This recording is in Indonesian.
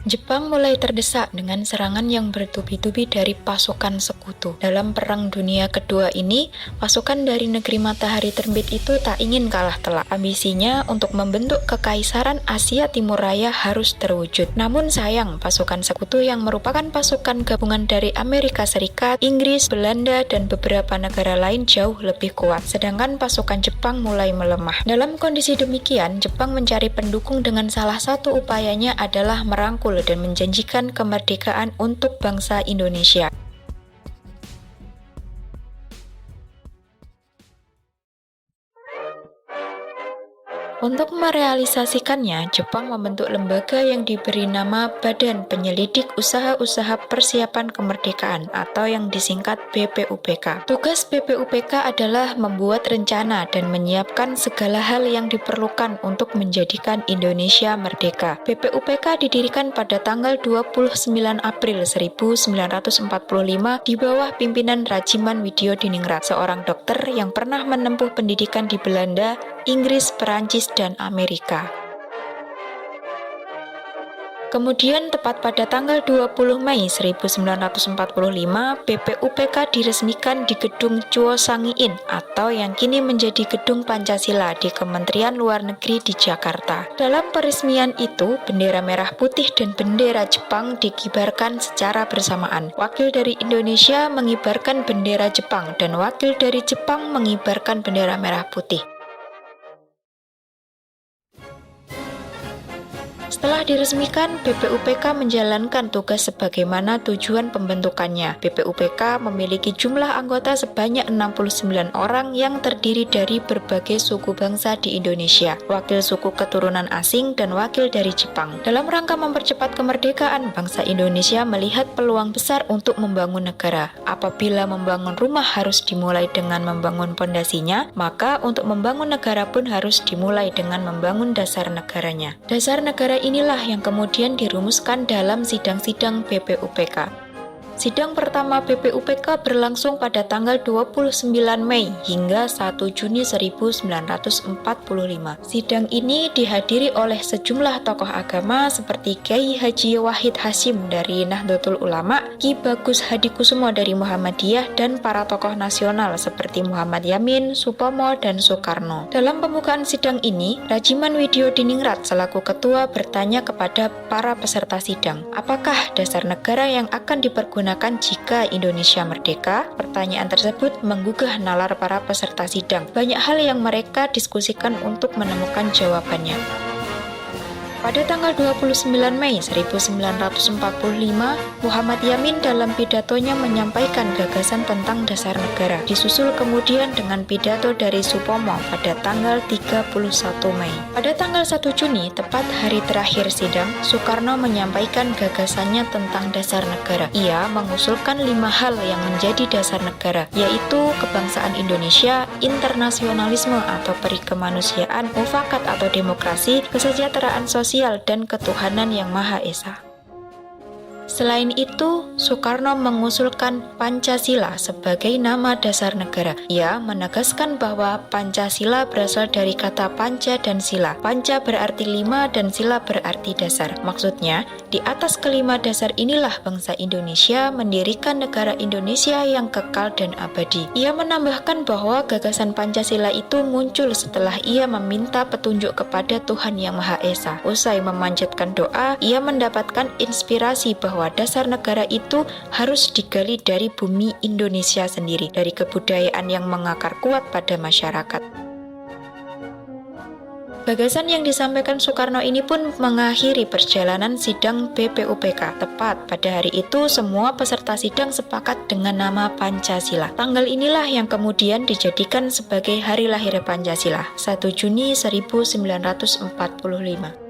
Jepang mulai terdesak dengan serangan yang bertubi-tubi dari pasukan sekutu. Dalam Perang Dunia Kedua ini, pasukan dari negeri matahari terbit itu tak ingin kalah telak. Ambisinya untuk membentuk Kekaisaran Asia Timur Raya harus terwujud. Namun sayang, pasukan sekutu yang merupakan pasukan gabungan dari Amerika Serikat, Inggris, Belanda, dan beberapa negara lain jauh lebih kuat. Sedangkan pasukan Jepang mulai melemah. Dalam kondisi demikian, Jepang mencari pendukung dengan salah satu upayanya adalah merangkul dan menjanjikan kemerdekaan untuk bangsa Indonesia. Untuk merealisasikannya, Jepang membentuk lembaga yang diberi nama Badan Penyelidik Usaha-Usaha Persiapan Kemerdekaan atau yang disingkat BPUPK. Tugas BPUPK adalah membuat rencana dan menyiapkan segala hal yang diperlukan untuk menjadikan Indonesia merdeka. BPUPK didirikan pada tanggal 29 April 1945 di bawah pimpinan Rajiman Widyodiningrat, seorang dokter yang pernah menempuh pendidikan di Belanda, Inggris, Perancis, dan Amerika. Kemudian tepat pada tanggal 20 Mei 1945, BPUPK diresmikan di Gedung Chuosangiin atau yang kini menjadi Gedung Pancasila di Kementerian Luar Negeri di Jakarta. Dalam peresmian itu, bendera merah putih dan bendera Jepang dikibarkan secara bersamaan. Wakil dari Indonesia mengibarkan bendera Jepang dan wakil dari Jepang mengibarkan bendera merah putih. Setelah diresmikan, BPUPK menjalankan tugas sebagaimana tujuan pembentukannya. BPUPK memiliki jumlah anggota sebanyak 69 orang yang terdiri dari berbagai suku bangsa di Indonesia, wakil suku keturunan asing, dan wakil dari Jepang. Dalam rangka mempercepat kemerdekaan, bangsa Indonesia melihat peluang besar untuk membangun negara. Apabila membangun rumah harus dimulai dengan membangun pondasinya, maka untuk membangun negara pun harus dimulai dengan membangun dasar negaranya. Dasar negara inilah yang kemudian dirumuskan dalam sidang-sidang BPUPK. Sidang pertama BPUPK berlangsung pada tanggal 29 Mei hingga 1 Juni 1945. Sidang ini dihadiri oleh sejumlah tokoh agama seperti Kiai Haji Wahid Hasyim dari Nahdlatul Ulama, Ki Bagus Hadikusumo dari Muhammadiyah, dan para tokoh nasional seperti Muhammad Yamin, Supomo, dan Soekarno. Dalam pembukaan sidang ini, Rajiman Widyodiningrat selaku ketua bertanya kepada para peserta sidang, apakah dasar negara yang akan dipergunakan jika Indonesia merdeka? Pertanyaan tersebut menggugah nalar para peserta sidang. Banyak hal yang mereka diskusikan untuk menemukan jawabannya. Pada tanggal 29 Mei 1945, Muhammad Yamin dalam pidatonya menyampaikan gagasan tentang dasar negara. Disusul kemudian dengan pidato dari Supomo pada tanggal 31 Mei. Pada tanggal 1 Juni, tepat hari terakhir sidang, Soekarno menyampaikan gagasannya tentang dasar negara. Ia mengusulkan 5 hal yang menjadi dasar negara, yaitu kebangsaan Indonesia, internasionalisme atau perikemanusiaan, mufakat atau demokrasi, kesejahteraan sosial, dan ketuhanan yang Maha Esa. Selain itu, Soekarno mengusulkan Pancasila sebagai nama dasar negara. Ia menegaskan bahwa Pancasila berasal dari kata panca dan sila. Panca berarti 5 dan sila berarti dasar. Maksudnya, di atas kelima dasar inilah bangsa Indonesia mendirikan negara Indonesia yang kekal dan abadi. Ia menambahkan bahwa gagasan Pancasila itu muncul setelah ia meminta petunjuk kepada Tuhan Yang Maha Esa. Usai memanjatkan doa, ia mendapatkan inspirasi bahwa dasar negara itu harus digali dari bumi Indonesia sendiri, dari kebudayaan yang mengakar kuat pada masyarakat. Gagasan yang disampaikan Soekarno ini pun mengakhiri perjalanan sidang BPUPK. Tepat pada hari itu, semua peserta sidang sepakat dengan nama Pancasila. Tanggal inilah yang kemudian dijadikan sebagai hari lahir Pancasila, 1 Juni 1945.